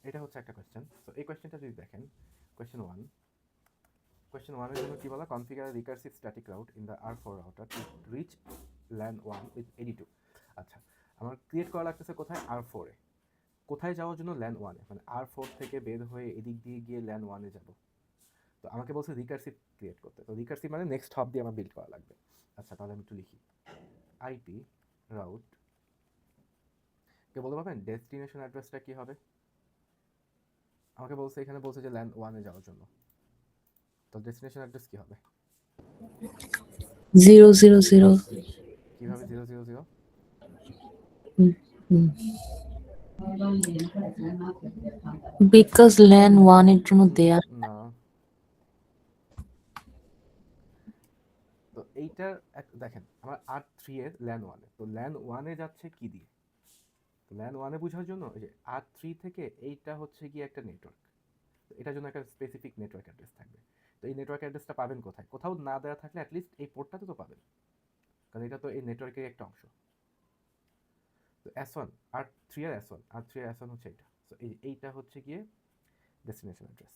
এটা হচ্ছে একটা কোয়েশ্চেন। সো এই কোয়েশ্চেনটা যদি দেখেন, কোয়েশ্চেন 1 এর জন্য কি বলা, configure recursive static route in the R4 router to reach LAN 1 with 82। আচ্ছা, আমার ক্রিয়েট করা লাগতেছে কোথায়, R4 এ। কোথায় যাওয়ার জন্য, LAN 1 এ, মানে R4 থেকে বের হয়ে এদিক দিয়ে গিয়ে LAN 1 এ যাব। তো আমাকে বলছে রিকার্সিভ ক্রিয়েট করতে। তো রিকার্সিভ মানে নেক্সট হপ দিয়ে আমার বিল্ড করা লাগবে। আচ্ছা, তাহলে আমি একটু লিখি, আইপি রাউট, কে বলতে পারবেন ডেস্টিনেশন অ্যাড্রেসটা কি হবে? আমাকে বলছে, এখানে বলছে যে LAN 1 এ যাওয়ার জন্য। তো ডেস্টিনেশন অ্যাড্রেস কি হবে? 000 কিভাবে 000? বিকজ ল্যান 1 এর জন্য দেয়া না, তো এইটার দেখেন, আমার R3 এর LAN 1 এ, তো LAN 1 এ যাচ্ছে কি দিয়ে? তো LAN 1 এ বোঝার জন্য এই যে R3 থেকে এইটা হচ্ছে গিয়ে একটা নেটওয়ার্ক, তো এটার জন্য একটা স্পেসিফিক নেটওয়ার্ক অ্যাড্রেস থাকবে। তো এই নেটওয়ার্ক অ্যাড্রেসটা পাবেন কোথায়? কোথাও না দেওয়া থাকলে অ্যাটলিস্ট এই পোর্টটাতে তো পাবেন, কারণ এটা তো এই নেটওয়ার্কের একটা অংশ। তো S1, R3 এর S1, R3 এর S1 হচ্ছে এইটা। সো এইটা হচ্ছে গিয়ে ডেস্টিনেশন অ্যাড্রেস।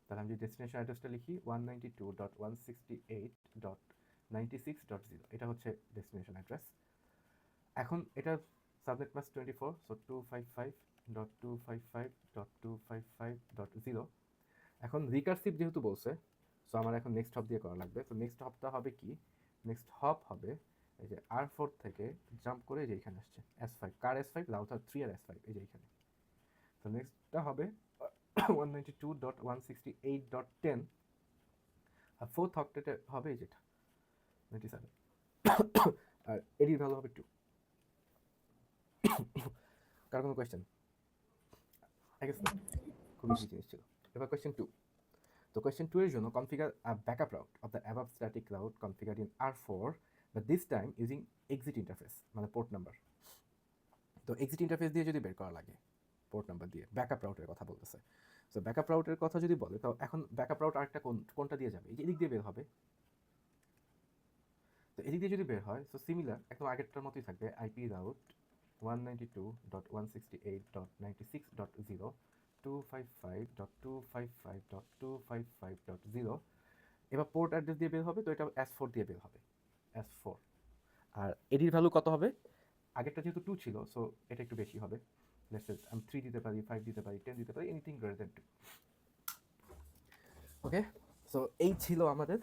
তাহলে আমি যদি ডেস্টিনেশন অ্যাড্রেসটা লিখি 192.168.96.0, এটা হচ্ছে ডেস্টিনেশন অ্যাড্রেস। এখন এটা সাবনেট মাস্ক 24, সো 255.255.255.0। এখন রিকার্সিভ যেহেতু বলছে, সো আমার এখন নেক্সট হপ দিয়ে করা লাগবে। তো নেক্সট হপটা হবে কি, নেক্সট হপ হবে এই যে R4 থেকে জাম্প করে এই যে এখানে আসছে S5, কার S5, রাউটার 3 আর S5 এই যে এখানে। তো নেক্সটটা হবে 192.168.10, আর ফোর্থ হপটা হবে এই যেটা 97, আর এডির ভ্যালু হবে 2। কার কোনো কোয়েশ্চেন? আই গেস না, খুব ইজি জিনিস ছিল। এবার কোয়েশ্চেন 2। তো কোয়েশ্চেন 2 এর জন্য configure a backup route of the above static route configured in R4, but this time using exit interface, মানে পোর্ট নাম্বার। তো এক্সিট ইন্টারফেস দিয়ে যদি বের করা লাগে, পোর্ট নাম্বার দিয়ে ব্যাকআপ রাউটের কথা বলতেছে। সো ব্যাকআপ রাউটের কথা যদি বলে, তো এখন ব্যাকআপ রাউট আরেকটা কোনটা দিয়ে যাবে, এই যে এদিক দিয়ে বের হবে। তো এদিক দিয়ে যদি বের হয়, সো সিমিলার একদম আগেরটার মতোই থাকবে, আইপি রাউট 192.168.96.0, 255.255.255.0। এবার পোর্ট অ্যাড্রেস দিয়ে বের হবে, তো এটা S4 দিয়ে বের হবে, S4। আর এডির ভ্যালু কত হবে? আগেরটা যেহেতু 2 ছিল, সো এটা একটু বেশি হবে। লেটস সে আমি 3 দিতে পারি, 5 দিতে পারি, 10 দিতে পারি, এনিথিং গ্রেটার দ্যান 2। ওকে, সো এই ছিল আমাদের